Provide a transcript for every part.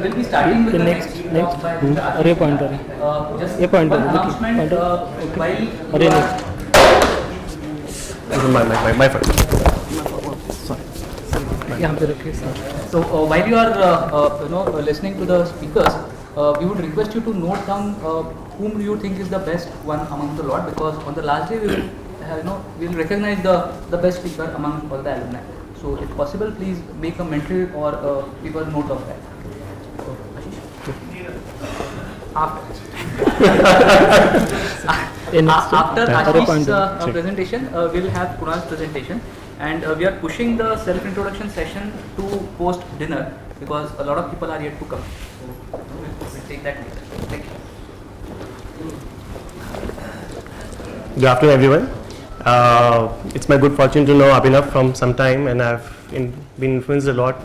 we'll be starting with the next by Mr. Ashish. अरे pointer Just ये pointer one announcement. While अरे you next are- My fault. यहाँ पे रखिए sir. So while you are listening to the speakers, we would request you to note down whom you think is the best one among the lot, because on the last day we will we will recognize the best speaker among all the alumni. So if possible, please make a mental or give a note of that. So, ये next After अरे Ashish's pointer presentation, we will have Kunal's presentation, and we are pushing the self-introduction session to post dinner because a lot of people are yet to come. So we'll take that later. Thank you. Good afternoon, everyone. It's my good fortune to know Abhinav from some time, and I've been influenced a lot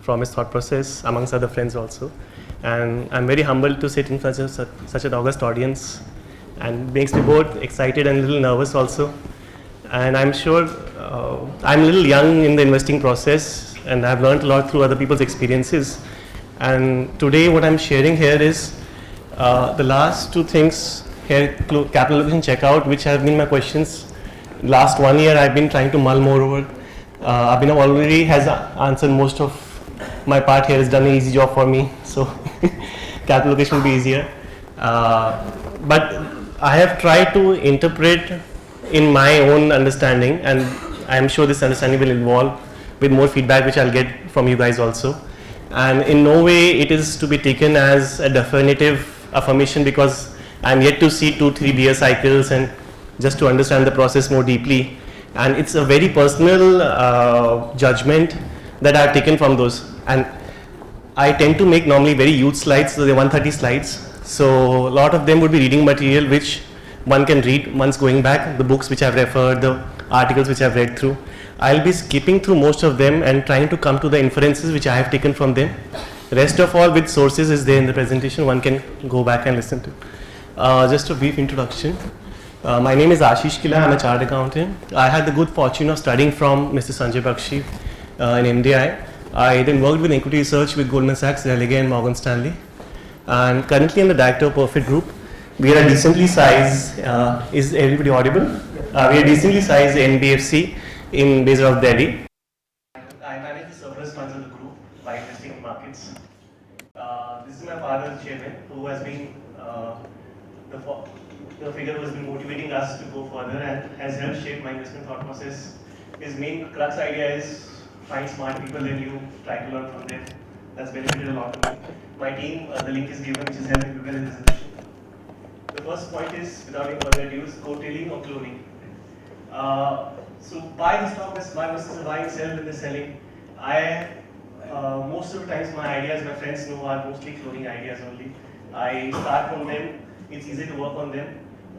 from his thought process, amongst other friends also. And I'm very humbled to sit in front of such an august audience, and makes me both excited and a little nervous also. And I'm sure I'm a little young in the investing process, and I've learned a lot through other people's experiences. And today what I'm sharing here is the last two things here, capital allocation checkout, which have been my questions. Last 1 year I've been trying to mull more over. Abhinav already has answered most of my part here, has done an easy job for me, so capital allocation will be easier. But I have tried to interpret in my own understanding, and I am sure this understanding will evolve with more feedback which I'll get from you guys also. And in no way it is to be taken as a definitive affirmation, because I'm yet to see 2-3 beer cycles and just to understand the process more deeply. And it's a very personal judgment that I've taken from those. And I tend to make normally very huge slides, so they're 130 slides. So a lot of them would be reading material which one can read once going back, the books which I've referred, the articles which I've read through. I'll be skipping through most of them and trying to come to the inferences which I have taken from them. Rest of all with sources is there in the presentation, one can go back and listen to. Just a brief introduction. My name is Ashish Kila, I'm a chartered accountant. I had the good fortune of studying from Mr. Sanjay Bakshi in MDI. I then worked with equity research with Goldman Sachs, Religare and Morgan Stanley. And currently I'm the director of Perfect Group. We are a decently sized, is everybody audible? We are a decently sized NBFC based out of Delhi. I manage the surplus funds of the group by investing in markets. This is my father, the chairman, who has been the figure who has been motivating us to go further and has helped shape my investment thought process. His main crux idea is find smart people and you try to learn from them. That's benefited a lot to me. My team, the link is given, which is helping people in this presentation. The first point is, without any further ado, is co-tailing or cloning. So buy the stock, my business is buying, sell, and selling. Most of the times my ideas, my friends know, are mostly cloning ideas only. I start from them, it's easy to work on them.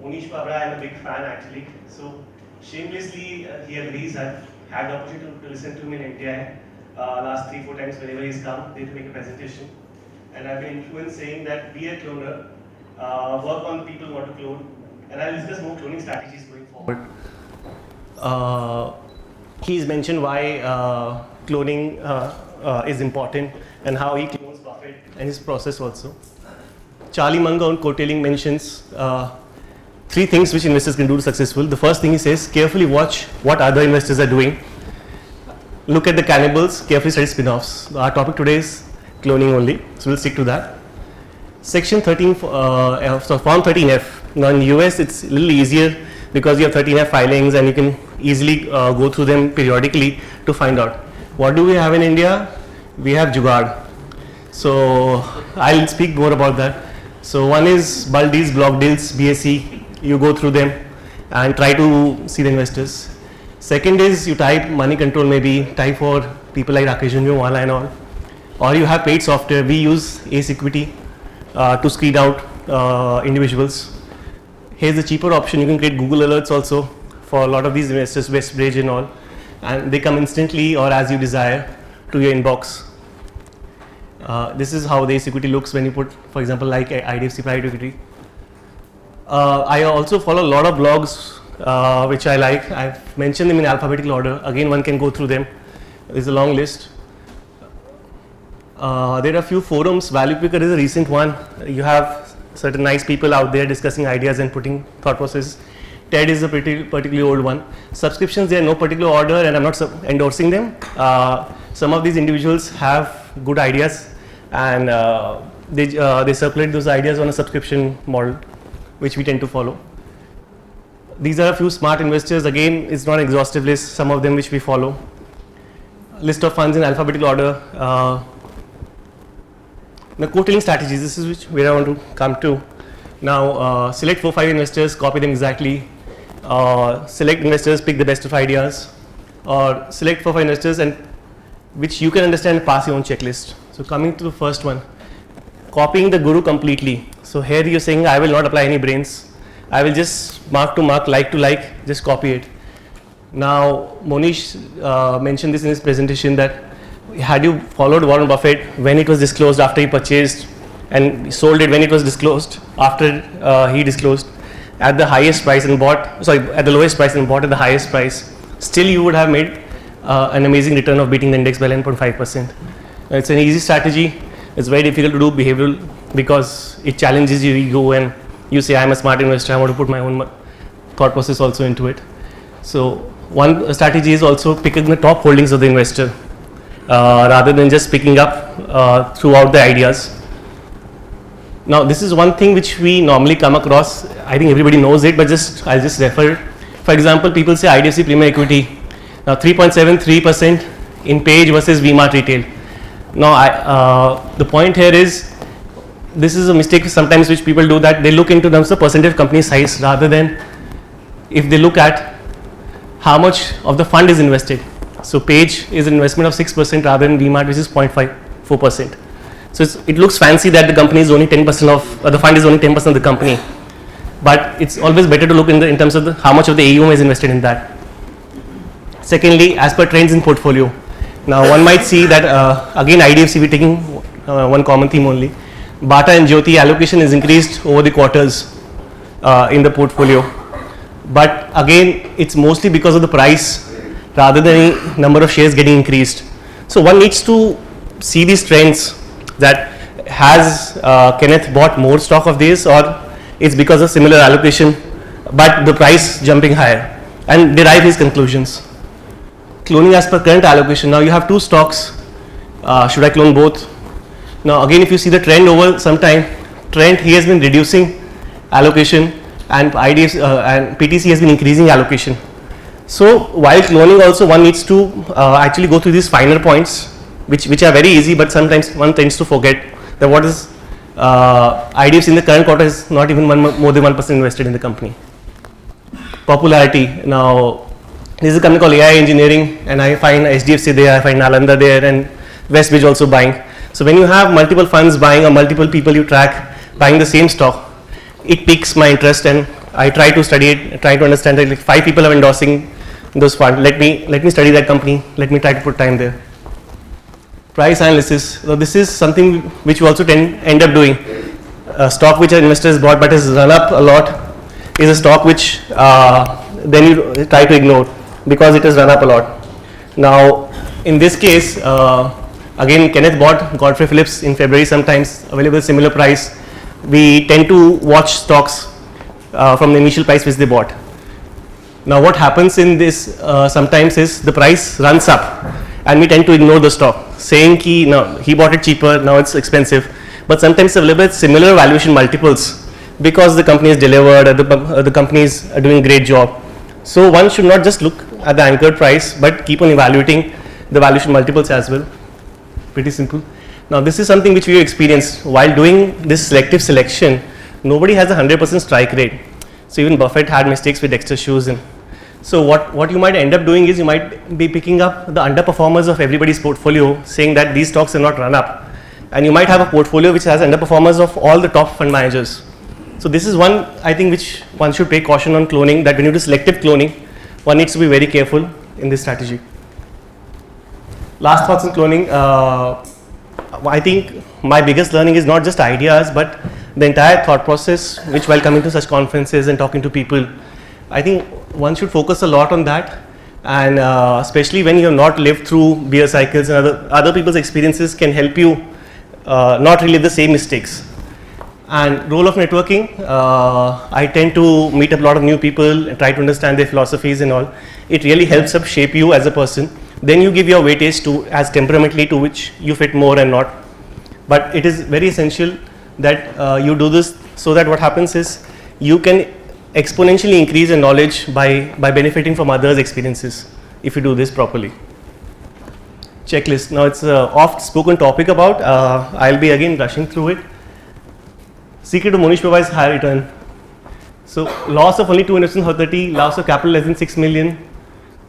Onish Pabra, I'm a big fan actually. So shamelessly, he agrees. I've had the opportunity to listen to him in NTI last 3-4 times whenever he's come there to make a presentation. And I've been influenced saying that be a cloner, work on people who want to clone, and I'll discuss more cloning strategies going forward. He's mentioned why cloning is important and how he clones Buffett and his process also. Charlie Munger on co-tailing mentions 3 things which investors can do to successful. The first thing he says, carefully watch what other investors are doing. Look at the cannibals, carefully study spin-offs. Our topic today is cloning only, so we'll stick to that. Section 13, so Form 13F. Now in the US it's a little easier because you have 13F filings and you can easily go through them periodically to find out. What do we have in India? We have Jugaad. So I'll speak more about that. So one is bulk deals, block deals, BSE. You go through them and try to see the investors. Second is you type money control, maybe type for people like Rakesh Jhunjhunwala and all. Or you have paid software. We use Ace Equity to screen out individuals. Here's a cheaper option. You can create Google alerts also for a lot of these investors, Westbridge and all, and they come instantly or as you desire to your inbox. This is how the Ace Equity looks when you put, for example, like IDFC Private Equity. I also follow a lot of blogs which I like. I've mentioned them in alphabetical order. Again, one can go through them. There's a long list. There are a few forums. Value Picker is a recent one. You have certain nice people out there discussing ideas and putting thought process. TED is a particularly old one. Subscriptions, they are no particular order, and I'm not endorsing them. Some of these individuals have good ideas, and they circulate those ideas on a subscription model, which we tend to follow. These are a few smart investors. Again, it's not an exhaustive list. Some of them which we follow. List of funds in alphabetical order. Now, co-telling strategies. This is where I want to come to. Now, select 4-5 investors, copy them exactly. Select investors, pick the best of ideas, or select 4-5 investors and which you can understand and pass your own checklist. So coming to the first one, copying the guru completely. So here you're saying I will not apply any brains. I will just mark to mark, like to like, just copy it. Now Monish mentioned this in his presentation that had you followed Warren Buffett when it was disclosed after he purchased and sold it when it was disclosed after he disclosed at the highest price and bought, at the lowest price and bought at the highest price, still you would have made an amazing return of beating the index by 11.5%. It's an easy strategy. It's very difficult to do behavioral because it challenges your ego and you say I'm a smart investor, I want to put my own thought process also into it. So one strategy is also picking the top holdings of the investor rather than just picking up throughout the ideas. Now this is one thing which we normally come across. I think everybody knows it, but I'll just refer. For example, people say IDFC Premier Equity. Now 3.73% in Page versus V-Mart Retail. Now the point here is, this is a mistake sometimes which people do, that they look into terms of percentage of company size rather than if they look at how much of the fund is invested. So Page is an investment of 6% rather than V-Mart, which is 0.54%. So it looks fancy that the company is only 10% of, the fund is only 10% of the company, but it's always better to look in terms of how much of the AUM is invested in that. Secondly, as per trends in portfolio. Now one might see that again IDFC, we're taking one common theme only. Bata and Jyoti allocation is increased over the quarters in the portfolio, but again it's mostly because of the price rather than any number of shares getting increased. So one needs to see these trends, that has Kenneth bought more stock of this, or it's because of similar allocation but the price jumping higher, and derive his conclusions. Cloning as per current allocation. Now you have two stocks. Should I clone both? Now again, if you see the trend over some time, he has been reducing allocation, and IDFC and PTC has been increasing allocation. So while cloning also, one needs to actually go through these finer points, which are very easy, but sometimes one tends to forget that what is IDFC in the current quarter is not even more than 1% invested in the company. Popularity. Now this is a company called AI Engineering, and I find HDFC there, I find Nalanda there, and Westbridge also buying. So when you have multiple funds buying or multiple people you track buying the same stock, it piques my interest, and I try to study it, try to understand it. Like 5 people are endorsing those funds. Let me study that company. Let me try to put time there. Price analysis. So this is something which we also end up doing. A stock which an investor has bought but has run up a lot is a stock which then you try to ignore because it has run up a lot. Now in this case, again Kenneth bought Godfrey Phillips in February, sometimes available similar price. We tend to watch stocks from the initial price which they bought. Now what happens in this sometimes is the price runs up and we tend to ignore the stock, saying no, he bought it cheaper, now it's expensive, but sometimes available at similar valuation multiples because the company is delivered or the company is doing a great job. So one should not just look at the anchored price but keep on evaluating the valuation multiples as well. Pretty simple. Now this is something which we experienced while doing this selective selection. Nobody has a 100% strike rate. So even Buffett had mistakes with Dexter shoes. And so what you might end up doing is you might be picking up the underperformers of everybody's portfolio, saying that these stocks are not run up, and you might have a portfolio which has underperformers of all the top fund managers. So this is one, I think, which one should pay caution on cloning, that when you do selective cloning, one needs to be very careful in this strategy. Last thoughts on cloning. I think my biggest learning is not just ideas but the entire thought process, which while coming to such conferences and talking to people, I think one should focus a lot on that, and especially when you have not lived through bear cycles and other people's experiences can help you not really the same mistakes. And role of networking, I tend to meet up a lot of new people and try to understand their philosophies and all. It really helps up shape you as a person. Then you give your weightage to as temperamentally to which you fit more and not. But it is very essential that you do this so that what happens is you can exponentially increase your knowledge by benefiting from others' experiences if you do this properly. Checklist. Now it's a oft spoken topic about. I'll be again rushing through it. Secret of Monish Pabha is high return. So loss of only 2 investments for 30, loss of capital less than 6 million.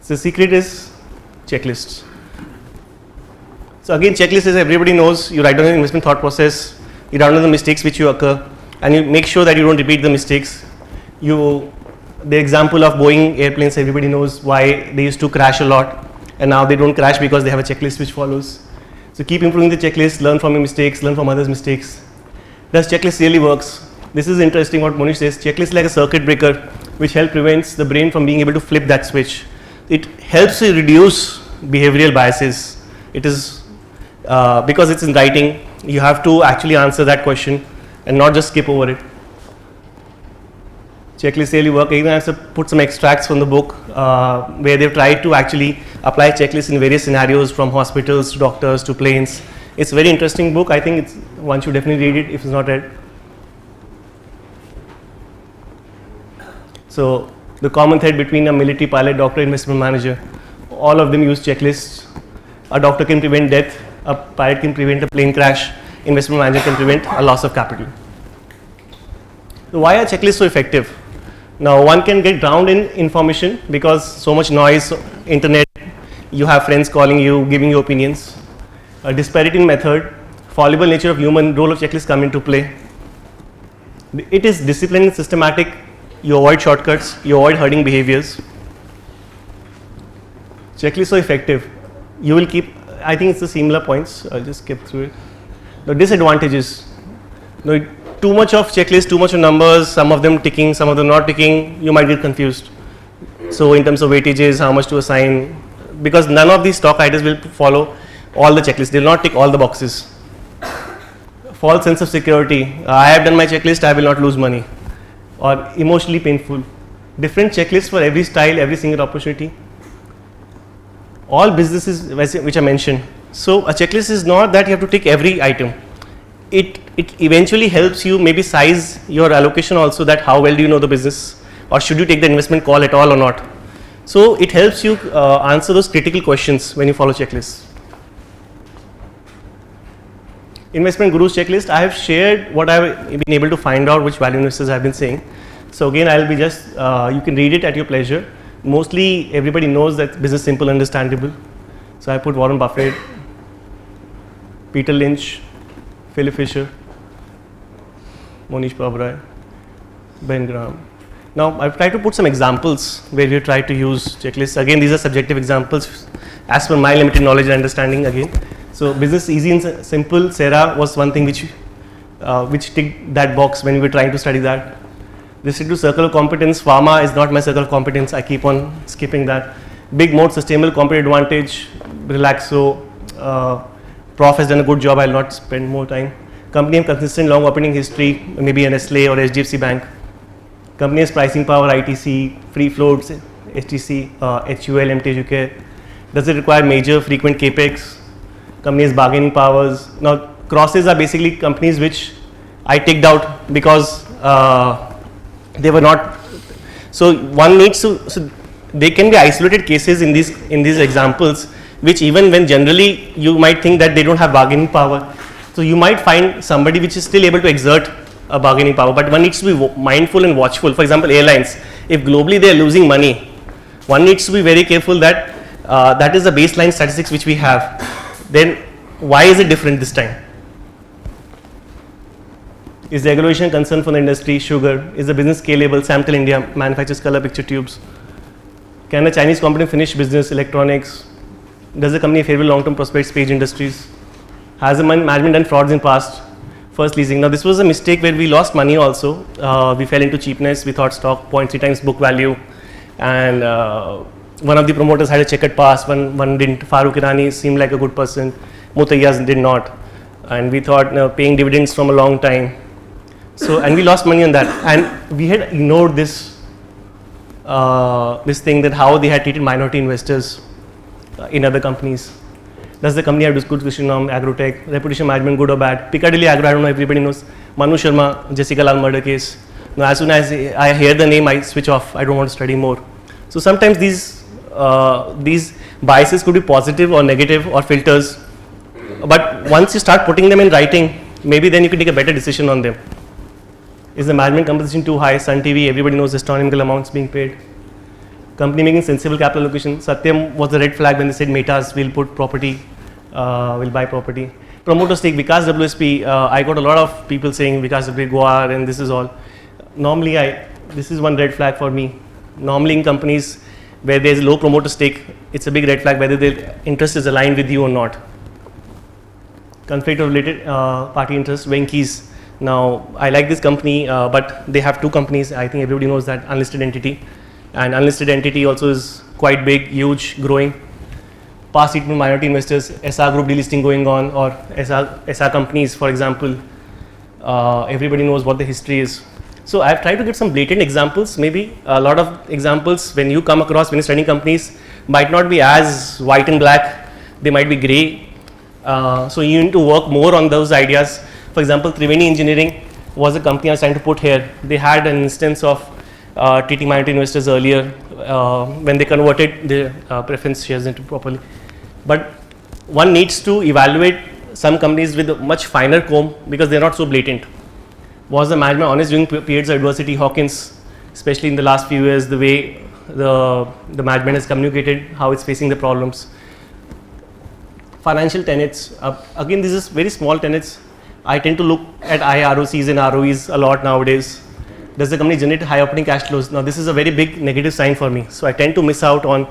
So secret is checklists. So again, checklist is everybody knows. You write down the investment thought process. You write down the mistakes which you occur, and you make sure that you don't repeat the mistakes. The example of Boeing airplanes, everybody knows why they used to crash a lot, and now they don't crash because they have a checklist which follows. So keep improving the checklist, learn from your mistakes, learn from others' mistakes. Does checklist really works? This is interesting what Monish says. Checklist is like a circuit breaker which prevents the brain from being able to flip that switch. It helps you reduce behavioral biases. It is because it's in writing, you have to actually answer that question and not just skip over it. Checklist really work. Even I have to put some extracts from the book where they've tried to actually apply checklists in various scenarios, from hospitals to doctors to planes. It's a very interesting book. I think one should definitely read it if it's not read. So the common thread between a military pilot, doctor, investment manager, all of them use checklists. A doctor can prevent death, a pilot can prevent a plane crash, investment manager can prevent a loss of capital. So why are checklists so effective? Now one can get drowned in information because so much noise, internet, you have friends calling you, giving you opinions. A disparity in method, fallible nature of human, role of checklist come into play. It is disciplined and systematic. You avoid shortcuts, you avoid hurting behaviors. Checklist so effective. You will keep, I think it's the similar points, I'll just skip through it. The disadvantages. Too much of checklist, too much of numbers, some of them ticking, some of them not ticking, you might get confused. So in terms of weightages, how much to assign, because none of these stock items will follow all the checklists, they will not tick all the boxes. False sense of security, I have done my checklist, I will not lose money. Or emotionally painful. Different checklists for every style, every single opportunity. All businesses which I mentioned. So a checklist is not that you have to tick every item. It eventually helps you maybe size your allocation also, that how well do you know the business, or should you take the investment call at all or not. So it helps you answer those critical questions when you follow checklists. Investment Guru's checklist, I have shared what I have been able to find out, which value investors have been saying. So again, I'll be just, you can read it at your pleasure. Mostly everybody knows that business simple, understandable. So I put Warren Buffett, Peter Lynch, Philip Fisher, Monish Pabha, Ben Graham. Now I've tried to put some examples where we try to use checklists. Again, these are subjective examples as per my limited knowledge and understanding again. So business easy and simple, Sarah was one thing which ticked that box when we were trying to study that. Restrict to circle of competence, pharma is not my circle of competence, I keep on skipping that. Big moat, sustainable competitive advantage, Relaxo, Prof has done a good job, I will not spend more time. Company have consistent long operating history, maybe an Nestle or HDFC Bank. Company has pricing power, ITC, free floats, HTC, HUL, MTUK. Does it require major frequent capex? Company has bargaining powers. Now crosses are basically companies which I ticked out because they were not. So one needs to. So they can be isolated cases in these examples, which even when generally you might think that they don't have bargaining power. So you might find somebody which is still able to exert a bargaining power, but one needs to be mindful and watchful. For example, airlines, if globally they are losing money, one needs to be very careful that that is the baseline statistics which we have. Then why is it different this time? Is the regulation a concern for the industry? Sugar. Is the business scalable? Samtel India manufactures color picture tubes. Can a Chinese company finish business? Electronics. Does the company favor long-term prospects? Page Industries. Has the management done frauds in past? First leasing. Now this was a mistake where we lost money also. We fell into cheapness. We thought stock 0.3 times book value, and one of the promoters had a checkered past. One didn't. Farooq Irani seemed like a good person. Mutayyaz did not. and we thought paying dividends from a long time. So, and we lost money on that, and we had ignored this thing, that how they had treated minority investors in other companies. Does the company have good discussion on Agrotech, reputation management, good or bad? Piccadilly Agro, I don't know, everybody knows. Manu Sharma, Jessica Lal murder case. Now, as soon as I hear the name, I switch off. I don't want to study more. So sometimes these biases could be positive or negative or filters. But once you start putting them in writing, maybe then you can take a better decision on them. Is the management compensation too high? Sun TV, everybody knows astronomical amounts being paid. Company making sensible capital allocation. Satyam was the red flag when they said Metas will put property, will buy property. Promoter stake, Vikas WSP, I got a lot of people saying Vikas WSP, Goa, and this is all. Normally, this is one red flag for me. Normally in companies where there is low promoter stake, it's a big red flag whether their interest is aligned with you or not. Conflict of related party interest, Venky's. Now, I like this company, but they have two companies. I think everybody knows that, unlisted entity. And unlisted entity also is quite big, huge, growing. Past treatment minority investors, SR group delisting going on, or SR companies, for example. Everybody knows what the history is. So I've tried to get some blatant examples. Maybe a lot of examples when you come across when you're studying companies might not be as white and black. They might be grey. So you need to work more on those ideas. For example, Triveni Engineering was a company I was trying to put here. They had an instance of treating minority investors earlier when they converted their preference shares into properly. But one needs to evaluate some companies with a much finer comb because they're not so blatant. Was the management honest during periods of adversity? Hawkins, especially in the last few years, the way the management has communicated, how it's facing the problems. Financial tenets, again, this is very small tenets. I tend to look at IROCs and ROEs a lot nowadays. Does the company generate high operating cash flows? Now, this is a very big negative sign for me. So I tend to miss out on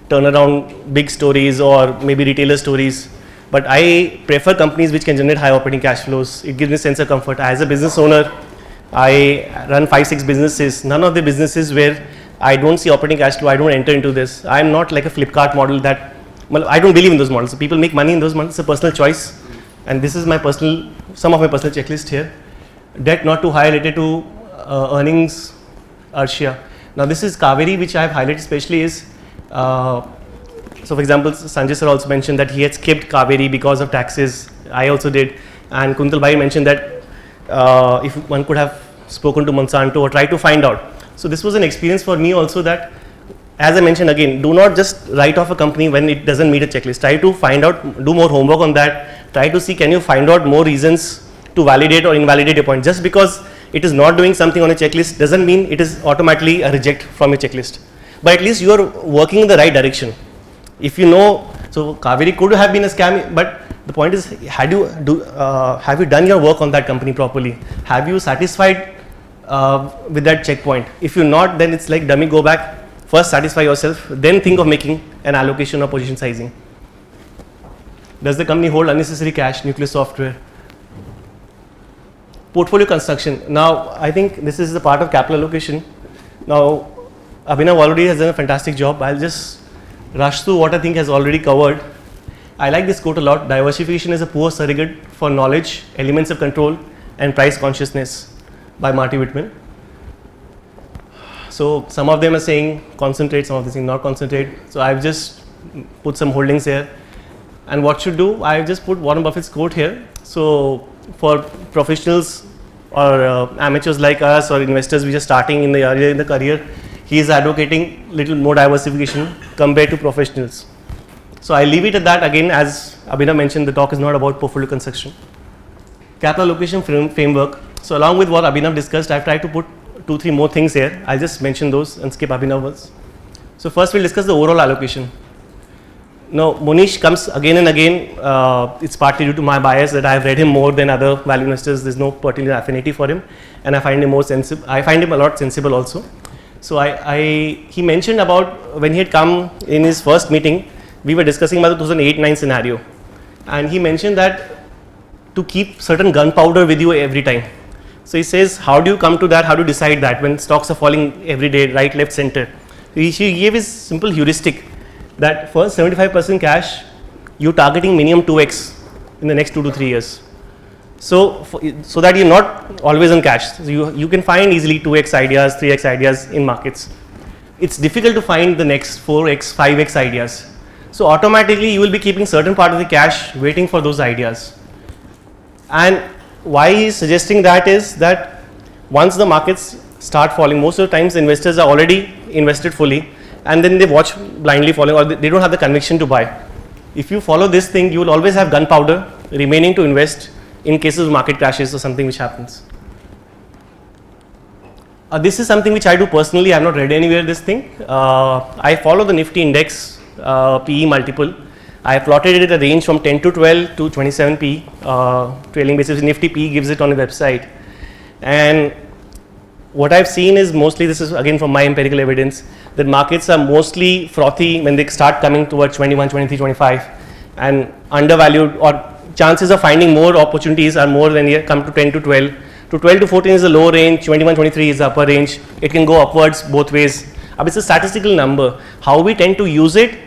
turnaround big stories or maybe retailer stories. But I prefer companies which can generate high operating cash flows. It gives me a sense of comfort. As a business owner, I run 5-6 businesses. None of the businesses where I don't see operating cash flow, I don't enter into this. I'm not like a Flipkart model that, well, I don't believe in those models. So people make money in those models. It's a personal choice. And this is my personal, some of my personal checklist here. Debt not too high related to earnings, Arshia. Now this is Kaveri, which I have highlighted especially is, so for example, Sanjay sir also mentioned that he had skipped Kaveri because of taxes. I also did. And Kuntal Bhai mentioned that if one could have spoken to Monsanto or tried to find out. So this was an experience for me also that, as I mentioned again, do not just write off a company when it doesn't meet a checklist. Try to find out, do more homework on that. Try to see, can you find out more reasons to validate or invalidate your point. Just because it is not doing something on a checklist doesn't mean it is automatically a reject from your checklist. But at least you are working in the right direction. If you know, so Kaveri could have been a scam, but the point is, have you done your work on that company properly? Have you satisfied with that checkpoint? If you're not, then it's like dummy, go back, first satisfy yourself, then think of making an allocation or position sizing. Does the company hold unnecessary cash, Nucleus Software? Portfolio construction. Now, I think this is the part of capital allocation. Now, Abhinav already has done a fantastic job. I'll just rush through what I think has already covered. I like this quote a lot. Diversification is a poor surrogate for knowledge, elements of control, and price consciousness, by Marty Whitman. So some of them are saying concentrate, some of them saying not concentrate. So I've just put some holdings here. And what should do? I've just put Warren Buffett's quote here. So for professionals or amateurs like us or investors which are starting in the career, he is advocating little more diversification compared to professionals. So I leave it at that. Again, as Abhinav mentioned, the talk is not about portfolio construction. Capital allocation framework. So along with what Abhinav discussed, I've tried to put 2-3 more things here. I'll just mention those and skip Abhinav's. So first we'll discuss the overall allocation. Now Monish comes again and again. It's partly due to my bias that I've read him more than other value investors. There's no particular affinity for him, and I find him more sensible. I find him a lot sensible also. So he mentioned about when he had come in his first meeting, we were discussing about the 2008-9 scenario, and he mentioned that to keep certain gunpowder with you every time. So he says, how do you come to that? How do you decide that when stocks are falling every day, right, left, center? He gave his simple heuristic that first 75% cash, you're targeting minimum 2x in the next 2 to 3 years. So that you're not always on cash. So you can find easily 2x ideas, 3x ideas in markets. It's difficult to find the next 4x, 5x ideas. So automatically you will be keeping certain part of the cash waiting for those ideas. And why he's suggesting that is that once the markets start falling, most of the times investors are already invested fully and then they watch blindly falling, or they don't have the conviction to buy. If you follow this thing, you will always have gunpowder remaining to invest in cases of market crashes or something which happens. This is something which I do personally. I have not read anywhere this thing. I follow the Nifty index PE multiple. I have plotted it at a range from 10 to 12 to 27 PE trailing basis. Nifty PE gives it on the website. And what I've seen is mostly, this is again from my empirical evidence, that markets are mostly frothy when they start coming towards 21, 23, 25 and undervalued, or chances of finding more opportunities are more when you come to 10 to 12. To 12 to 14 is the low range, 21, 23 is the upper range. It can go upwards both ways. It's a statistical number. How we tend to use it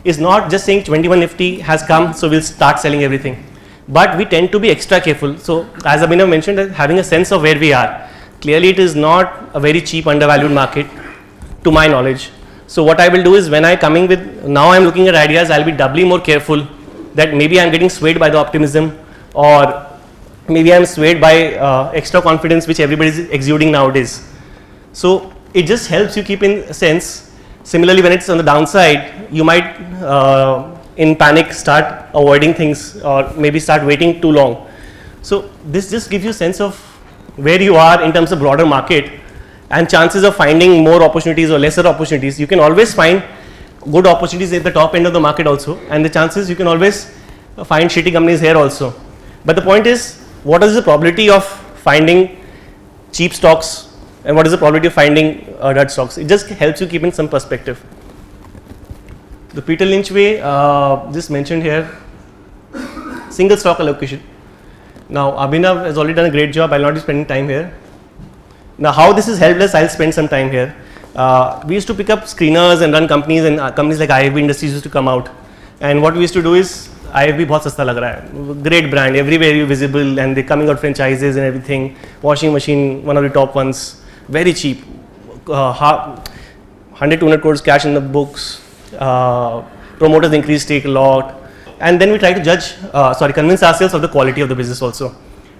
is not just saying 21 Nifty has come, so we'll start selling everything. But we tend to be extra careful. So as Abhinav mentioned, having a sense of where we are. Clearly it is not a very cheap undervalued market to my knowledge. So what I will do is when I coming with, now I'm looking at ideas, I'll be doubly more careful that maybe I'm getting swayed by the optimism, or maybe I'm swayed by extra confidence which everybody is exuding nowadays. So it just helps you keep in sense. Similarly, when it's on the downside, you might in panic start avoiding things or maybe start waiting too long. So this just gives you a sense of where you are in terms of broader market and chances of finding more opportunities or lesser opportunities. You can always find good opportunities at the top end of the market also, and the chances you can always find shitty companies here also. But the point is, what is the probability of finding cheap stocks and what is the probability of finding dud stocks? It just helps you keep in some perspective. The Peter Lynch way, just mentioned here, single stock allocation. Now Abhinav has already done a great job. I'll not be spending time here. Now how this is helped us, I'll spend some time here. We used to pick up screeners and run companies, and companies like IFB Industries used to come out. And what we used to do is, IFB बहुत सस्ता लग रहा है, great brand, everywhere you visible, and they're coming out franchises and everything. Washing machine, one of the top ones, very cheap, 100, 200 crores cash in the books. Promoters increase stake a lot, and then we try to convince ourselves of the quality of the business also.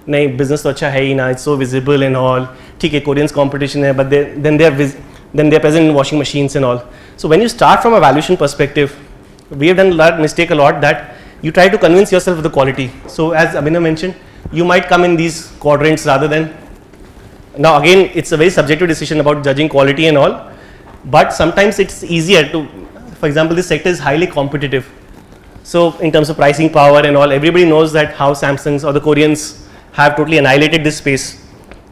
नहीं business तो अच्छा है ही ना, it's so visible and all. ठीक है, Koreans competition है, but then they're present in washing machines and all. So when you start from a valuation perspective, we have done that mistake a lot, that you try to convince yourself of the quality. So as Abhinav mentioned, you might come in these quadrants rather than. Now again, it's a very subjective decision about judging quality and all, but sometimes it's easier to, for example, this sector is highly competitive. So in terms of pricing power and all, everybody knows that how Samsungs or the Koreans have totally annihilated this space.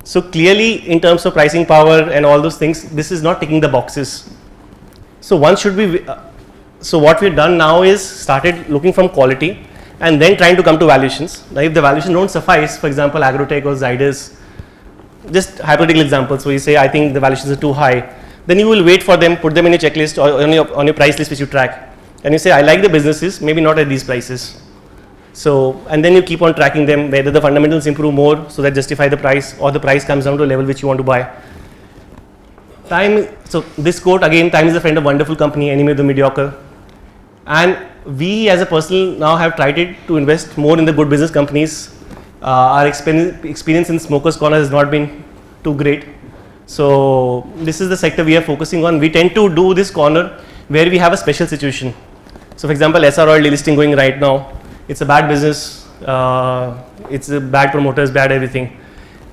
So clearly in terms of pricing power and all those things, this is not ticking the boxes. So one should be, so what we've done now is started looking from quality and then trying to come to valuations. Now if the valuation don't suffice, for example, Agrotech or Zydus, just hypothetical examples, so you say, I think the valuations are too high, then you will wait for them, put them in a checklist or on your price list which you track, and you say, I like the businesses, maybe not at these prices. So, and then you keep on tracking them, whether the fundamentals improve more so that justify the price, or the price comes down to a level which you want to buy. Time, so this quote again, time is a friend of wonderful company, enemy of the mediocre. And we as a person now have tried to invest more in the good business companies. Our experience in Smokers Corner has not been too great. So this is the sector we are focusing on. We tend to do this corner where we have a special situation. So for example, SR Oil delisting going right now. It's a bad business, it's a bad promoters, bad everything.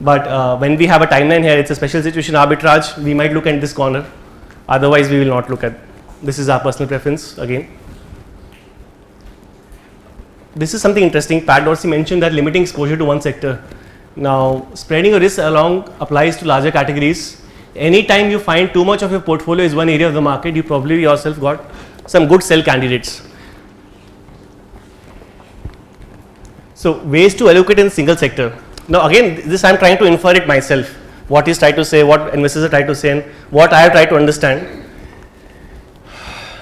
But when we have a timeline here, it's a special situation arbitrage, we might look at this corner. Otherwise, we will not look at. This is our personal preference again. This is something interesting. Pat Dorsey mentioned that limiting exposure to one sector. Now, spreading your risk along applies to larger categories. Anytime you find too much of your portfolio is one area of the market, you probably yourself got some good sell candidates. So, ways to allocate in single sector. Now, again, this I am trying to infer it myself. What he's trying to say, what investors are trying to say, and what I have tried to understand.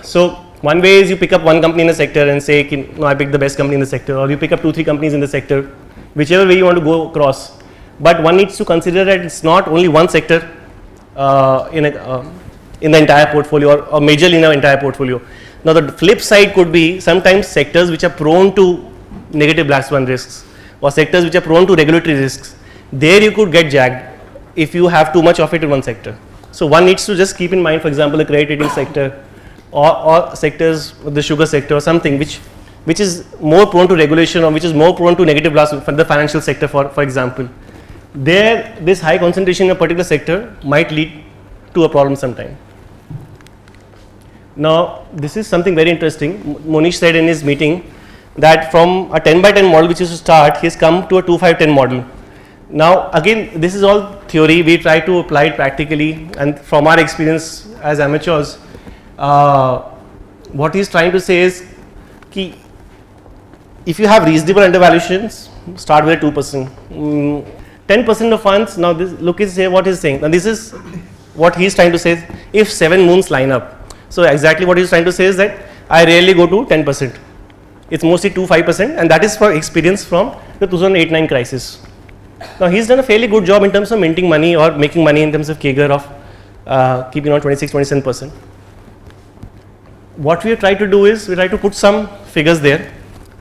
So, one way is you pick up one company in a sector and say, no, I picked the best company in the sector, or you pick up 2-3 companies in the sector whichever way you want to go across. But one needs to consider that it's not only one sector in the entire portfolio or majorly in our entire portfolio. Now the flip side could be sometimes sectors which are prone to negative black swan risks or sectors which are prone to regulatory risks. There you could get jagged if you have too much of it in one sector. So one needs to just keep in mind, for example, the credit rating sector or sectors, the sugar sector or something which is more prone to regulation or which is more prone to negative black swan, for the financial sector for example. There, this high concentration in a particular sector might lead to a problem sometime. Now, this is something very interesting. Monish said in his meeting that from a 10 by 10 model which used to start, he has come to a 2-5-10 model. Now, again, this is all theory. We try to apply it practically, and from our experience as amateurs, what he is trying to say is, ki, if you have reasonable undervaluations, start with a 2%. 10% of funds, now this, look is here what he's saying. Now this is what he's trying to say, if 7 moons line up. So exactly what he's trying to say is that I rarely go to 10%. It's mostly 2-5%, and that is for experience from the 2008-9 crisis. Now he's done a fairly good job in terms of minting money or making money in terms of CAGR of keeping on 26-27%. What we have tried to do is we try to put some figures there.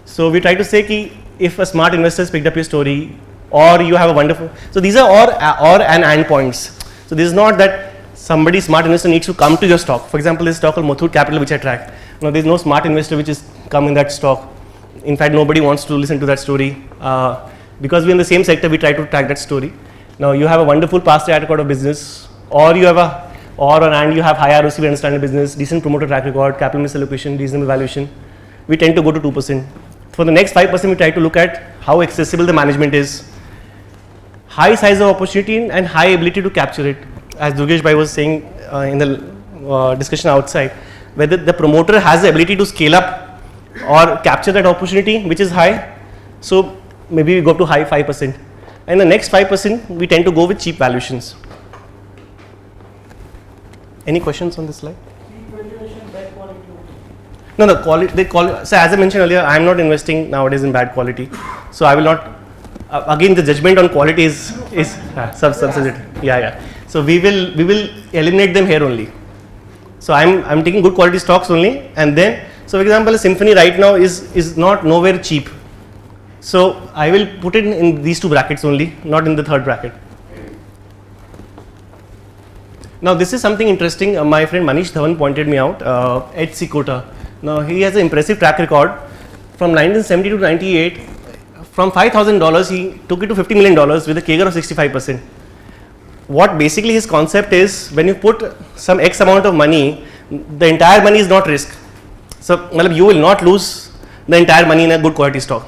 So we try to say ki if a smart investor has picked up your story, or you have a wonderful, so these are or and points. So this is not that somebody smart investor needs to come to your stock. For example, this stock called Muthoot Capital which I track. Now there is no smart investor which is come in that stock. In fact, nobody wants to listen to that story. Because we're in the same sector, we try to track that story. Now you have a wonderful past track record of business, or you have and you have high ROC, we understand the business, decent promoter track record, capital misallocation, reasonable valuation. We tend to go to 2%. For the next 5%, we try to look at how accessible the management is, high size of opportunity and high ability to capture it. As Durgesh Bhai was saying in the discussion outside, whether the promoter has the ability to scale up or capture that opportunity which is high. So maybe we go to high 5%. And the next 5%, we tend to go with cheap valuations. Any questions on this slide? No, the quality, they call it, so as I mentioned earlier, I am not investing nowadays in bad quality. So I will not, again the judgment on quality is substantive. Yeah. So we will eliminate them here only. So I'm taking good quality stocks only, and then, so for example, a Symphony right now is not nowhere cheap. So I will put it in these two brackets only, not in the third bracket. Now this is something interesting. My friend Manish Dhawan pointed me out. Ed Sikota. Now he has an impressive track record from 1970 to 98. From $5,000, he took it to $50 million with a CAGR of 65%. What basically his concept is, when you put some X amount of money, the entire money is not risk. So you will not lose the entire money in a good quality stock.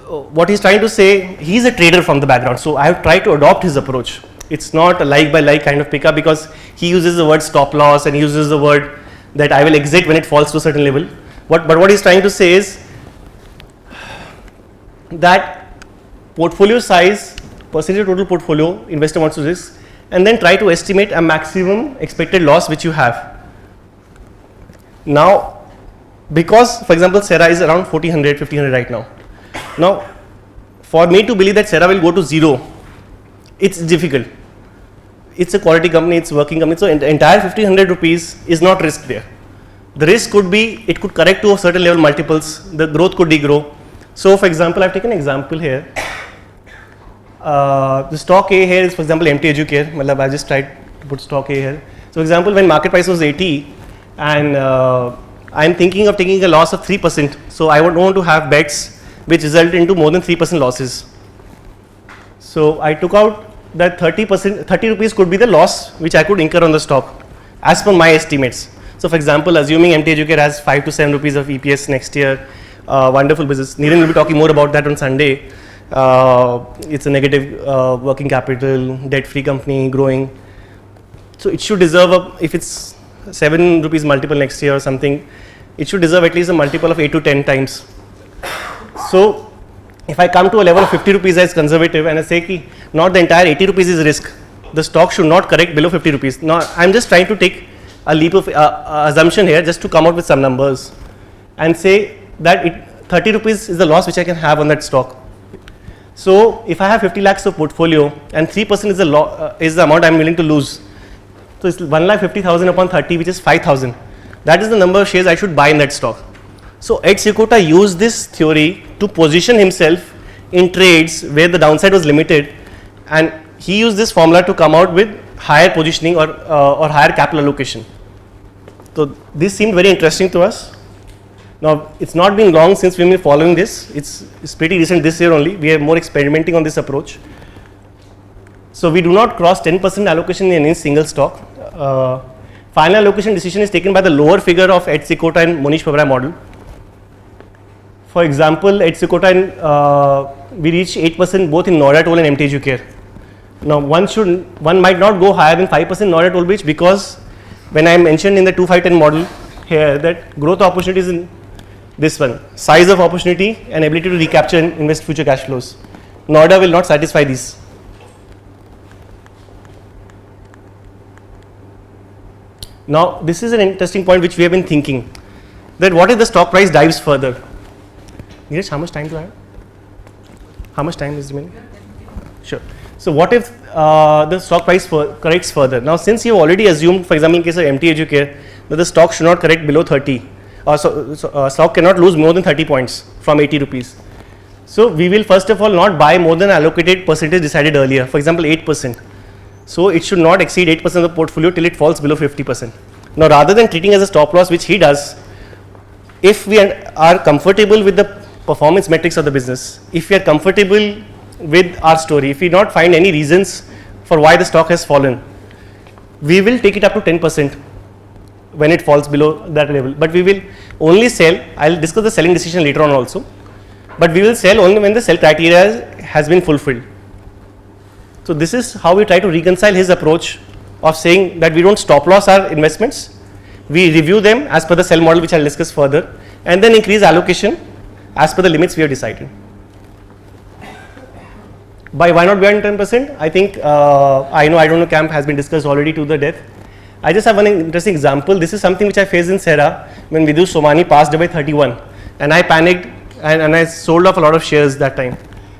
What he's trying to say, he's a trader from the background, so I have tried to adopt his approach. It's not a like by like kind of pickup, because he uses the word stop loss and he uses the word that I will exit when it falls to a certain level. But what he's trying to say is that portfolio size, percentage of total portfolio investor wants to risk, and then try to estimate a maximum expected loss which you have. Now, because for example Cera is around 1400, 1500 right now. Now, for me to believe that Cera will go to zero, it's difficult. It's a quality company, it's a working company, so the entire 1500 rupees is not risk there. The risk could be, it could correct to a certain level multiples, the growth could degrow. So for example, I've taken an example here. The stock A here is, for example, MT Educare. I just tried to put stock A here. So for example, when market price was 80 and I'm thinking of taking a loss of 3%. So I would want to have bets which result into more than 3% losses. So I took out that 30%, 30 rupees could be the loss which I could incur on the stock as per my estimates. So for example, assuming MT Educare has 5 to 7 rupees of EPS next year, wonderful business. Niren will be talking more about that on Sunday. It's a negative working capital, debt-free company, growing. So it should deserve, if it's 7 rupees multiple next year or something, it should deserve at least a multiple of 8 to 10 times. So if I come to a level of 50 rupees as conservative and I say ki not the entire 80 rupees is risk, the stock should not correct below 50 rupees. Now I'm just trying to take a leap of assumption here just to come out with some numbers and say that 30 rupees is the loss which I can have on that stock. So if I have 50 lakhs of portfolio and 3% is the amount I am willing to lose, so it's 1,50,000 upon 30, which is 5,000. That is the number of shares I should buy in that stock. So Ed Seykota used this theory to position himself in trades where the downside was limited, and he used this formula to come out with higher positioning or higher capital allocation. So this seemed very interesting to us. Now it's not been long since we've been following this. It's pretty recent this year only. We are more experimenting on this approach. So we do not cross 10% allocation in any single stock. Final allocation decision is taken by the lower figure of Ed Seykota and Monish Pabrai model. For example, Ed Seykota and we reach 8% both in Noida Toll and MTHU Care. Now one might not go higher than 5% Noida Toll Bridge, because when I mentioned in the 2-5-10 model here that growth opportunities in this one, size of opportunity and ability to recapture and invest future cash flows, Noida will not satisfy these. Now this is an interesting point which we have been thinking, that what if the stock price dives further? Neeraj, how much time do I have? How much time is remaining? Sure. So what if the stock price corrects further? Now since you already assumed, for example in case of MTHU Care, that the stock should not correct below 30, stock cannot lose more than 30 points from 80 rupees. So we will first of all not buy more than allocated percentage decided earlier, for example 8%. So it should not exceed 8% of the portfolio till it falls below 50%. Now rather than treating as a stop loss, which he does, if we are comfortable with the performance metrics of the business, if we are comfortable with our story, if we not find any reasons for why the stock has fallen, we will take it up to 10% when it falls below that level. But we will only sell, I will discuss the selling decision later on also, but we will sell only when the sell criteria has been fulfilled. So this is how we try to reconcile his approach of saying that we don't stop loss our investments, we review them as per the sell model, which I will discuss further, and then increase allocation as per the limits we have decided. By why not beyond 10%? I think I don't know camp has been discussed already to the death. I just have one interesting example. This is something which I faced in Sera when Vidhu Somani passed away 31, and I panicked and I sold off a lot of shares that time.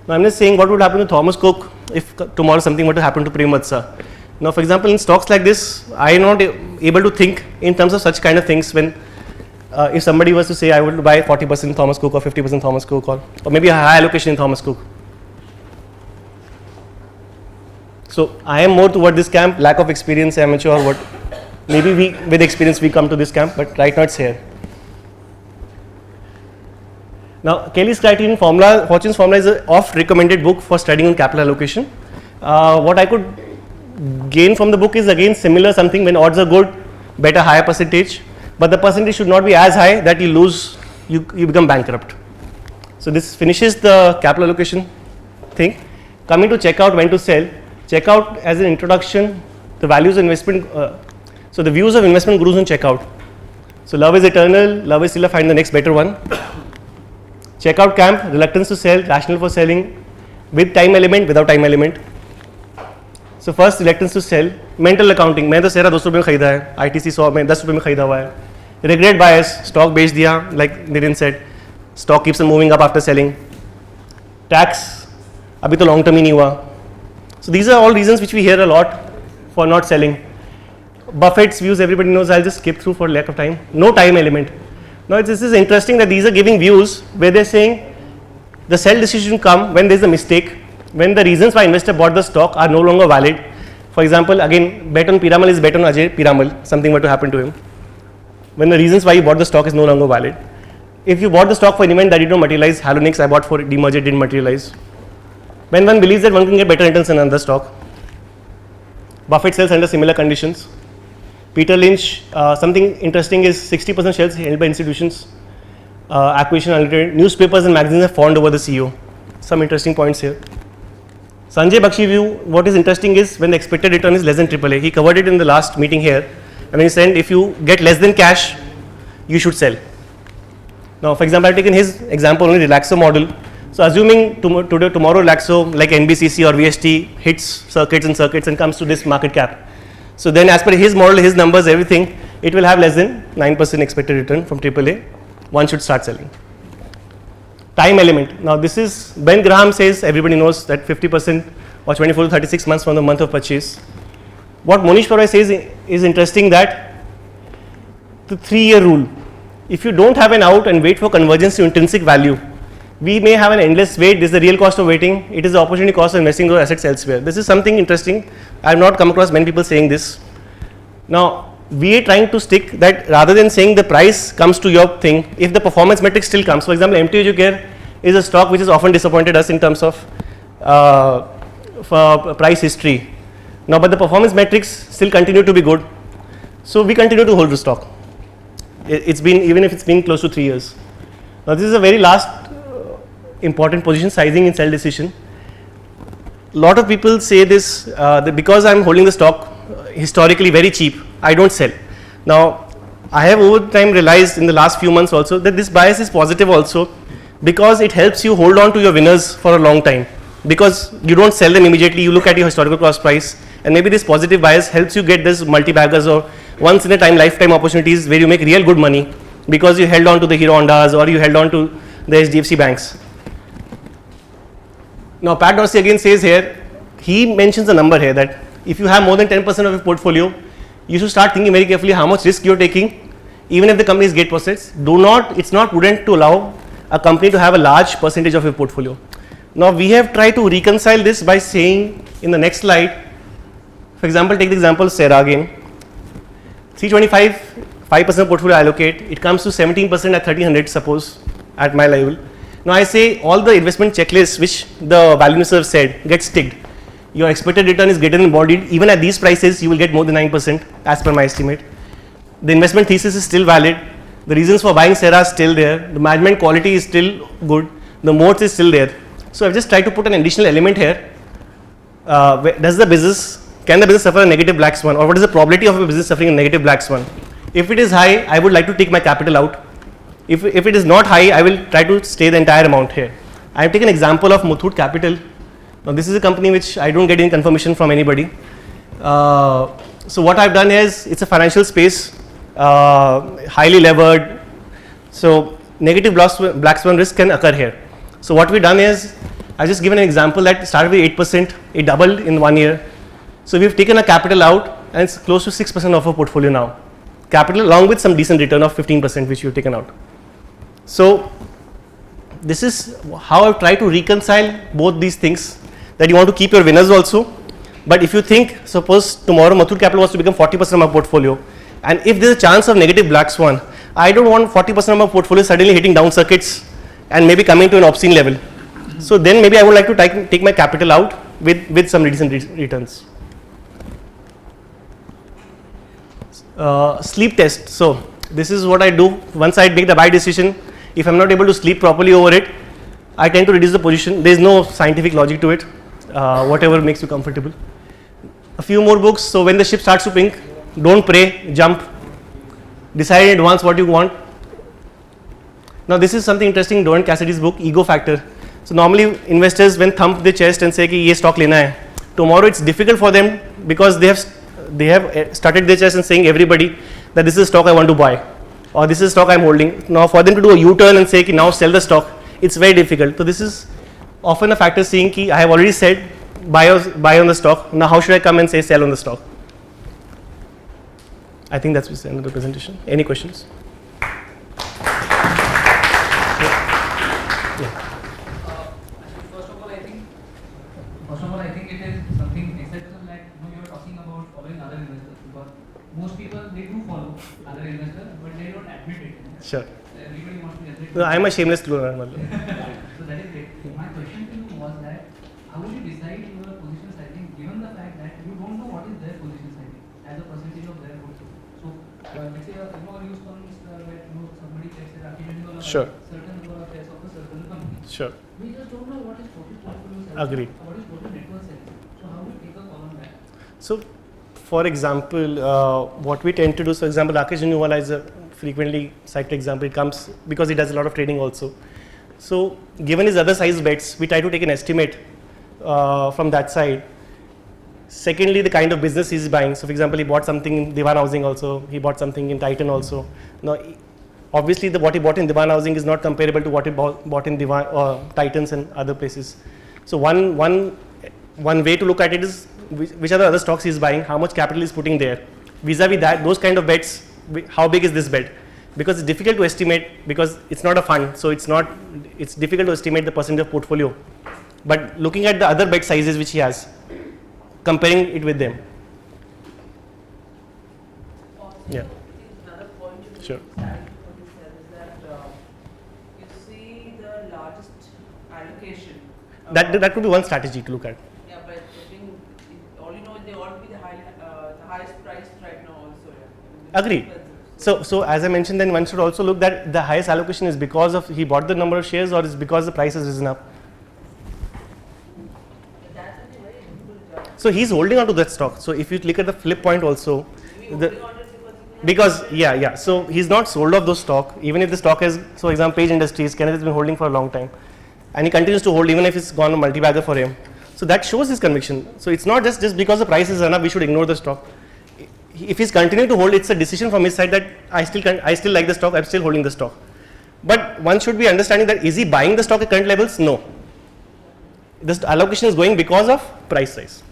Now I'm just saying what would happen to Thomas Cook if tomorrow something were to happen to Prem Vatsa. Now for example in stocks like this, I am not able to think in terms of such kind of things when if somebody was to say I would buy 40% Thomas Cook or 50% Thomas Cook or maybe a high allocation in Thomas Cook. So I am more toward this camp, lack of experience, amateur or what. Maybe with experience we come to this camp, but right now it's here. Now Kelly's Criterion Formula, Fortune's Formula is an oft recommended book for studying on capital allocation. What I could gain from the book is again similar something. When odds are good, better higher percentage, but the percentage should not be as high that you lose, you become bankrupt. So this finishes the capital allocation thing. Coming to checkout, when to sell. Checkout as an introduction, the values of investment, so the views of investment gurus on checkout. So love is eternal, love is still, find the next better one. Checkout camp, reluctance to sell, rational for selling, with time element, without time element. So first reluctance to sell, mental accounting, मैं तो सेरा 200 रुपये में खरीदा है, ITC 100 में 10 रुपये में खरीदा हुआ है. Regret bias, stock बेच दिया, like Nitin said, stock keeps on moving up after selling. Tax, अभी तो long term ही नहीं हुआ. So these are all reasons which we hear a lot for not selling. Buffett's views everybody knows, I'll just skip through for lack of time. No time element. Now this is interesting that these are giving views where they're saying the sell decision come when there's a mistake, when the reasons why investor bought the stock are no longer valid. For example, again, bet on Piramal is bet on Ajay Piramal, something were to happen to him. When the reasons why you bought the stock is no longer valid. If you bought the stock for an event that did not materialize, Halonix I bought for demerger didn't materialize. When one believes that one can get better returns in another stock. Buffett sells under similar conditions. Peter Lynch, something interesting is 60% shares held by institutions, acquisition unlimited, newspapers and magazines have fawned over the CEO. Some interesting points here. Sanjay Bakshi view, what is interesting is when the expected return is less than AAA. He covered it in the last meeting here. And he said if you get less than cash, you should sell. Now for example, I've taken his example only, Relaxo model. So assuming tomorrow Relaxo like NBCC or VST hits circuits and comes to this market cap. So then as per his model, his numbers, everything, it will have less than 9% expected return from AAA. One should start selling. time element. Now this is, Ben Graham says, everybody knows that 50% or 24 to 36 months from the month of purchase. What Monish Parwai says is interesting, that the 3-year rule. If you don't have an out and wait for convergence to intrinsic value, we may have an endless wait. This is the real cost of waiting. It is the opportunity cost of investing those assets elsewhere. This is something interesting. I have not come across many people saying this. Now, we are trying to stick that rather than saying the price comes to your thing, if the performance metric still comes. For example, MT Educare is a stock which has often disappointed us in terms of price history. Now, but the performance metrics still continue to be good. So, we continue to hold the stock. It's been, even if it's been close to 3 years. Now, this is a very last important position, sizing in sell decision. Lot of people say this, that because I'm holding the stock historically very cheap, I don't sell. Now, I have over time realized in the last few months also that this bias is positive also, because it helps you hold on to your winners for a long time, because you don't sell them immediately. You look at your historical cost price, and maybe this positive bias helps you get this multi-baggers or once in a time lifetime opportunities where you make real good money because you held on to the Hero Hondas or you held on to the HDFC banks. Now, Pat Dorsey again says here, he mentions a number here that if you have more than 10% of your portfolio, you should start thinking very carefully how much risk you're taking, even if the company is great prospects. It's not prudent to allow a company to have a large percentage of your portfolio. Now, we have tried to reconcile this by saying in the next slide, for example, take the example of Sera again. 325, 5% portfolio allocate, it comes to 17% at 1300, suppose, at my level. Now, I say all the investment checklists which the value investor said gets ticked. Your expected return is greater than embodied. Even at these prices, you will get more than 9% as per my estimate. The investment thesis is still valid. The reasons for buying Sera are still there. The management quality is still good. The moats is still there. So, I've just tried to put an additional element here. Can the business suffer a negative black swan, or what is the probability of a business suffering a negative black swan? If it is high, I would like to take my capital out. If it is not high, I will try to stay the entire amount here. I have taken an example of Muthoot Capital. Now, this is a company which I don't get any confirmation from anybody. So, what I've done is, it's a financial space, highly levered. So, negative black swan risk can occur here. So, what we've done is, I've just given an example that started with 8%, it doubled in 1 year. So, we've taken a capital out and it's close to 6% of our portfolio now. Capital along with some decent return of 15% which you've taken out. So, this is how I've tried to reconcile both these things, that you want to keep your winners also. But if you think, suppose tomorrow Muthoot Capital was to become 40% of my portfolio, and if there's a chance of negative black swan, I don't want 40% of my portfolio suddenly hitting down circuits and maybe coming to an obscene level. So, then maybe I would like to take my capital out with some decent returns. Sleep test. So, this is what I do. Once I make the buy decision, if I'm not able to sleep properly over it, I tend to reduce the position. There is no scientific logic to it, whatever makes you comfortable. A few more books. So, when the ship starts to pink, don't pray, jump. Decide in advance what you want. Now, this is something interesting, Doran Cassidy's book, Ego Factor. So, normally investors when thump their chest and say, "Ye stock lena hai," tomorrow it's difficult for them because they have started their chest and saying everybody that this is a stock I want to buy, or this is a stock I'm holding. Now, for them to do a U-turn and say, now sell the stock, it's very difficult. So, this is often a factor seeing ki I have already said buy on the stock. Now, how should I come and say sell on the stock? I think that's the end of the presentation. Any questions? First of all, I think it is something exceptional that you are talking about following other investors, because most people they do follow other investors, but they don't admit it. Sure. Everybody wants to admit it. No, I'm a shameless cloner. So that is great. My question to you was that how will you decide your position sizing given the fact that you don't know what is their position sizing as a percentage of their portfolio? So let's say use funds where somebody checks that accumulating Sure. certain number of shares of a certain company. Sure. We just don't know what is total portfolio size. Agreed. What is total network size. So how do you take a call on that? So, for example, what we tend to do, for example, Rakesh Jhunjhunwala is a frequently cited example. It comes because he does a lot of trading also. So, given his other size bets, we try to take an estimate from that side. Secondly, the kind of business he's buying. So, for example, he bought something in Dewan Housing also. He bought something in Titan also. Now, obviously what he bought in Diwan Housing is not comparable to what he bought in Diwan, Titans and other places. So one way to look at it is which are the other stocks he's buying, how much capital he's putting there. Vis-a-vis that, those kind of bets, how big is this bet? Because it's difficult to estimate because it's not a fund, so it's difficult to estimate the percentage of portfolio. But looking at the other bet sizes which he has, comparing it with them. Yeah. Another point to Sure. add what you said is that you see the largest allocation. That could be one strategy to look at. Yeah, but I think all you know they all be the highest priced right now also. Yeah. Agree. So as I mentioned, then one should also look that the highest allocation is because of he bought the number of shares or is because the price has risen up. That's a very difficult job. So he's holding on to that stock. So if you look at the flip point also, because so he's not sold off those stock even if the stock has, so example Page Industries, Kenneth has been holding for a long time and he continues to hold even if it's gone a multi-bagger for him. So that shows his conviction. So it's not just because the price is enough we should ignore the stock. If he's continuing to hold, it's a decision from his side that I still like the stock, I'm still holding the stock. But one should be understanding that is he buying the stock at current levels? No. This allocation is going because of price rise.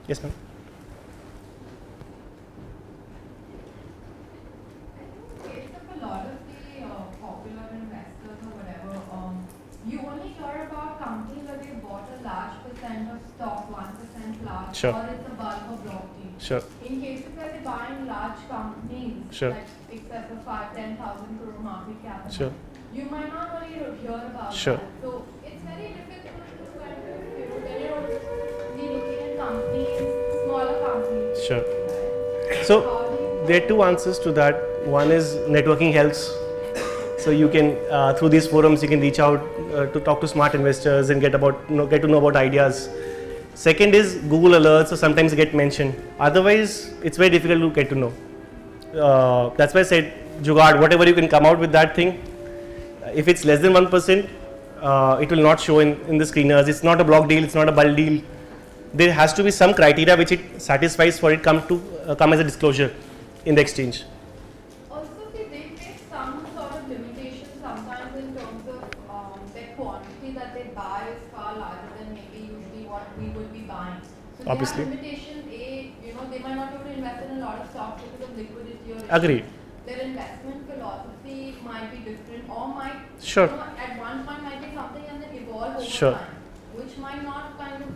Yes, ma'am. Case of a lot of the popular investors or whatever, you only hear about companies that they bought a large percent of stock, 1% large, Sure. or it's a bulk of block deal. Sure. In cases where they're buying large companies, Sure. like excess of 5-10,000 crore market cap, Sure. you might not only hear about Sure. that. So it's very difficult to kind of, then you're only looking at companies, smaller companies. Sure. Right? So How do you- there are two answers to that. One is networking helps. So you can through these forums you can reach out to talk to smart investors and get to know about ideas. Second is Google alerts, so sometimes get mentioned. Otherwise, it's very difficult to get to know. That's why I said Jugaad, whatever you can come out with that thing. If it's less than 1%, it will not show in the screeners. It's not a block deal. It's not a bulk deal. There has to be some criteria which it satisfies for it come as a disclosure in the exchange. Also, they face some sort of limitation sometimes in terms of their quantity that they buy is far larger than maybe usually what we would be buying. So Obviously. they have limitation. They might not be able to invest in a lot of stocks because of liquidity or Agreed. their investment philosophy might be different or might Sure. at one point might be something and then evolve over Sure. time, which might not kind of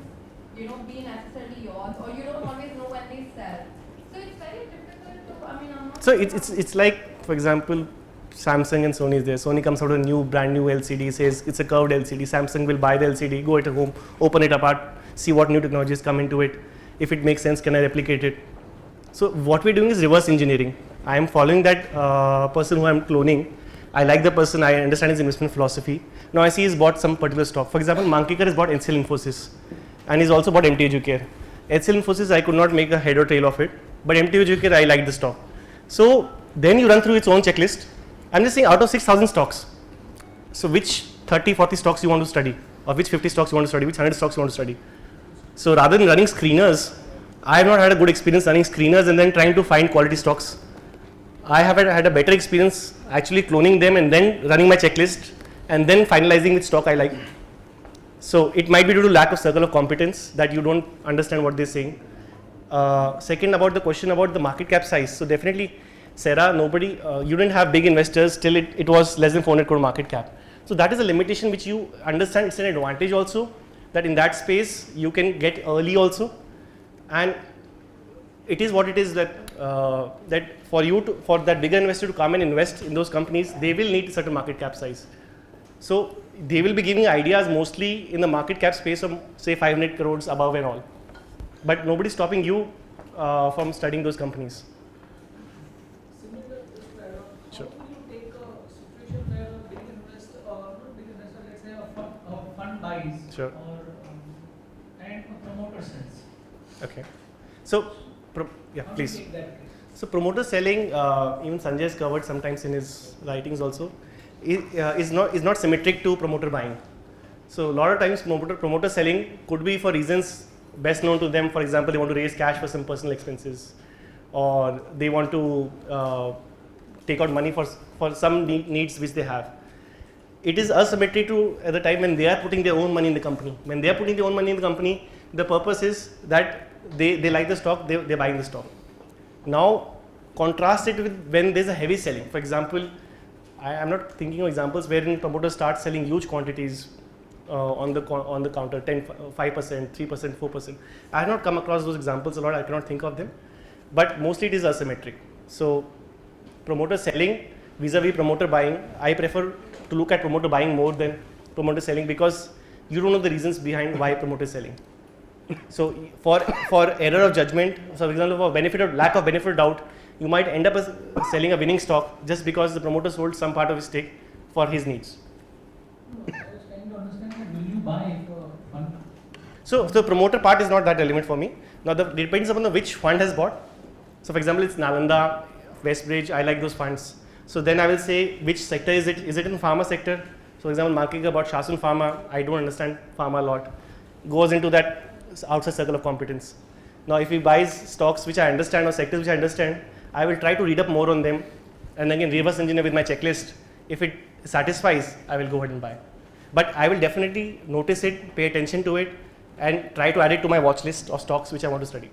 be necessarily yours, or you don't always know when they sell. So it's very difficult to. I'm not. So it's like, for example, Samsung and Sony is there. Sony comes out with a brand new LCD, says it's a curved LCD. Samsung will buy the LCD, go at home, open it apart, see what new technologies come into it. If it makes sense, can I replicate it? So what we're doing is reverse engineering. I am following that person who I'm cloning. I like the person, I understand his investment philosophy. Now I see he's bought some particular stock. For example, Mankekar has bought HCL Infosys and he's also bought MTU Care. HCL Infosys, I could not make a head or tail of it, but MTU Care, I like the stock. So then you run through its own checklist. I'm just saying out of 6,000 stocks, so which 30, 40 stocks you want to study, or which 50 stocks you want to study, which 100 stocks you want to study. So rather than running screeners, I have not had a good experience running screeners and then trying to find quality stocks. I have had a better experience actually cloning them and then running my checklist and then finalizing which stock I like. So it might be due to lack of circle of competence that you don't understand what they're saying. Second, about the question about the market cap size. So definitely, Sera, you didn't have big investors till it was less than 400 crore market cap. So that is a limitation which you understand. It's an advantage also that in that space you can get early also, and it is what it is that for that bigger investor to come and invest in those companies, they will need a certain market cap size. So they will be giving ideas mostly in the market cap space of say 500 crores above and all, but nobody is stopping you from studying those companies. Sure. How do you take a situation where a big investor, not big investor, let's say a fund buys, Sure. or and a promoter sells? Okay. So, yeah, How please. do you take that? So promoter selling, even Sanjay has covered sometimes in his writings also, is not symmetric to promoter buying. So a lot of times promoter selling could be for reasons best known to them. For example, they want to raise cash for some personal expenses, or they want to take out money for some needs which they have. It is asymmetry to at the time when they are putting their own money in the company. When they are putting their own money in the company, the purpose is that they like the stock, they're buying the stock. Now, contrast it with when there's a heavy selling. For example, I am not thinking of examples wherein promoters start selling huge quantities on the counter, 5%, 3%, 4%. I have not come across those examples a lot. I cannot think of them, but mostly it is asymmetric. So, promoter selling vis-a-vis promoter buying. I prefer to look at promoter buying more than promoter selling because you don't know the reasons behind why promoter is selling. So, for error of judgment, so for example, for lack of benefit of doubt, you might end up as selling a winning stock just because the promoter sold some part of his stake for his needs. I was trying to understand that will you buy if a fund? So the promoter part is not that relevant for me. Now, it depends upon which fund has bought. So, for example, it's Nalanda, Westbridge. I like those funds. So then I will say which sector is it? Is it in pharma sector? So, for example, Markega bought Shasun Pharma. I don't understand pharma a lot. Goes into that outside circle of competence. Now, if he buys stocks which I understand or sectors which I understand, I will try to read up more on them and again reverse engineer with my checklist. If it satisfies, I will go ahead and buy. But I will definitely notice it, pay attention to it, and try to add it to my watch list of stocks which I want to study.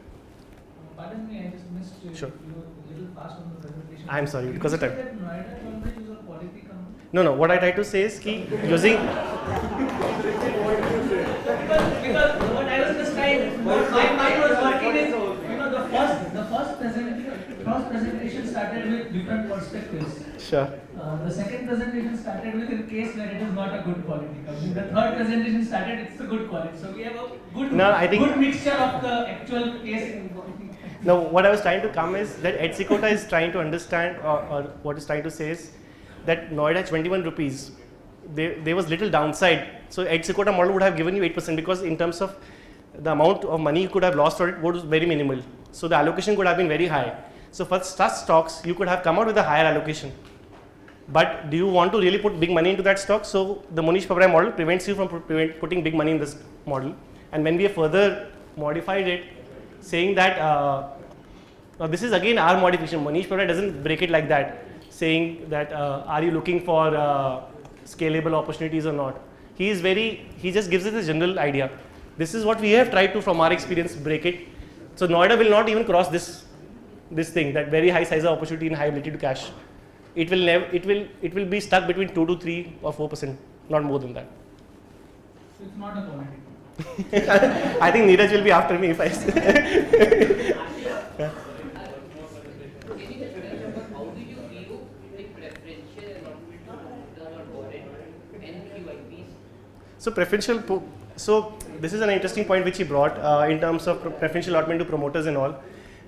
Pardon me, I just missed you. Sure. You were a little fast on the presentation. I am sorry, Did because you of say time. that Noida Government is a quality company? No, what I try to say is ki using Because what I was just trying, what my mind was working is, the first presentation started with different perspectives. sure. The second presentation started with a case where it is not a good quality company. The third presentation started it's a good quality. So we have a good, No, I think- good mixture of the actual case. Now, what I was trying to come is that Etsikota is trying to understand, or what is trying to say is that Noida at 21 rupees, there was little downside. So, Etsikota model would have given you 8% because in terms of the amount of money you could have lost for it was very minimal. So, the allocation could have been very high. So, for such stocks, you could have come out with a higher allocation. But do you want to really put big money into that stock? So, the Monish Pabrai model prevents you from putting big money in this model. And when we have further modified it, saying that now this is again our modification. Monish Pabrai doesn't break it like that, saying that are you looking for scalable opportunities or not. He just gives us a general idea. This is what we have tried to, from our experience, break it. So Noida will not even cross this thing, that very high size of opportunity and high ability to cash. It will be stuck between 2 to 3 or 4%, not more than that. So it's not a quality. I think Neeraj will be after me if I say. Can you just tell about how do you view the preferential allotment to promoters or warrant and QIPs? So this is an interesting point which he brought in terms of preferential allotment to promoters and all.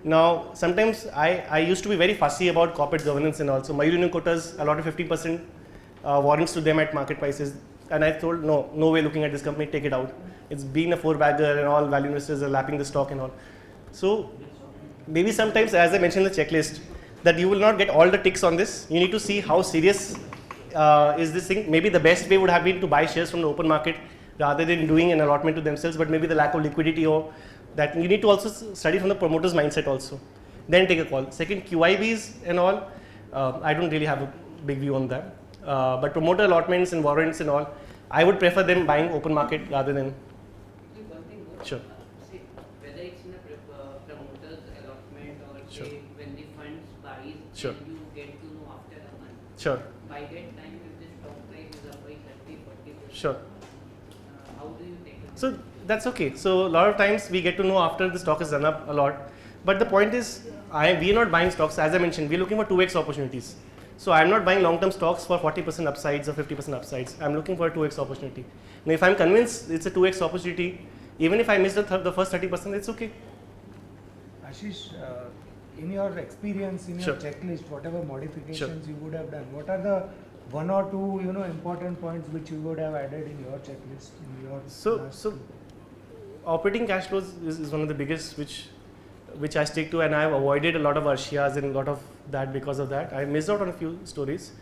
Now, sometimes I used to be very fussy about corporate governance and all. So Mayur Union Quotas allotted 50% warrants to them at market prices, and I told no way looking at this company, take it out. It's been a 4-bagger and all value investors are lapping the stock and all. So maybe sometimes, as I mentioned in the checklist, that you will not get all the ticks on this. You need to see how serious is this thing. Maybe the best way would have been to buy shares from the open market rather than doing an allotment to themselves, but maybe the lack of liquidity or that you need to also study from the promoter's mindset also. Then take a call. Second, QIBs and all, I don't really have a big view on that. But promoter allotments and warrants and all, I would prefer them buying open market rather than. One thing more. Sure. See, whether it's in a promoter's allotment or Sure. say when the funds buys, Sure. and you get to know after a month. Sure. By that time, if the stock price is up by 30-40%, Sure. how do you take it? So that's okay. So a lot of times we get to know after the stock has run up a lot. But the point is, we are not buying stocks. As I mentioned, we are looking for 2x opportunities. So I'm not buying long-term stocks for 40% upsides or 50% upsides. I'm looking for a 2x opportunity. Now, if I'm convinced it's a 2x opportunity, even if I miss the first 30%, it's okay. Ashish, in your experience, in Sure. your checklist, whatever modifications Sure. you would have done, what are the one or two important points which you would have added in your checklist in your last- Operating cash flows is one of the biggest which I stick to, and I have avoided a lot of Arshias and a lot of that because of that. I missed out on a few stories,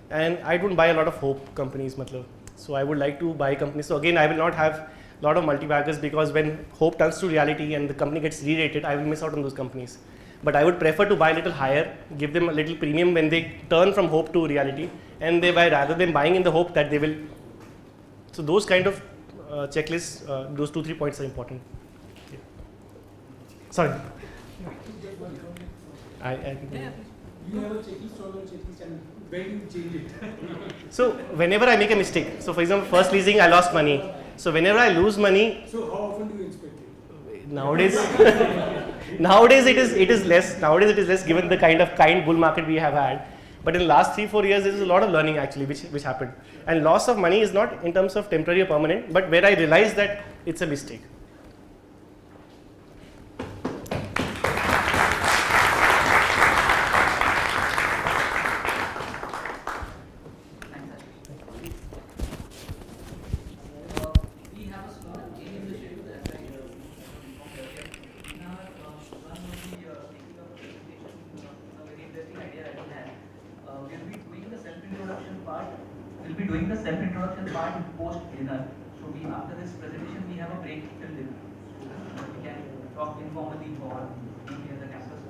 and I don't buy a lot of hope companies, matlab. So I would like to buy companies. So again, I will not have a lot of multi-baggers because when hope turns to reality and the company gets re-rated, I will miss out on those companies. but I would prefer to buy a little higher, give them a little premium when they turn from hope to reality, and they buy rather than buying in the hope that they will. So those kind of checklists, those 2-3 points are important. Yeah. Sorry. You have a checklist or a checklist, and where do you change it? So whenever I make a mistake, so for example, first leasing I lost money. So whenever I lose money, So how often do you inspect it? nowadays, nowadays it is less. Nowadays it is less given the kind bull market we have had. But in the last 3-4 years, there is a lot of learning actually which happened. And loss of money is not in terms of temporary or permanent, but where I realized that it's a mistake. We have a small change in the schedule as I informed earlier. In our one will be taking up a presentation, a very interesting idea that we had. We'll be doing the self-introduction part. We'll be doing the self-introduction part post dinner. So after this presentation, we have a break till dinner. So we can talk informally for being here at the campus.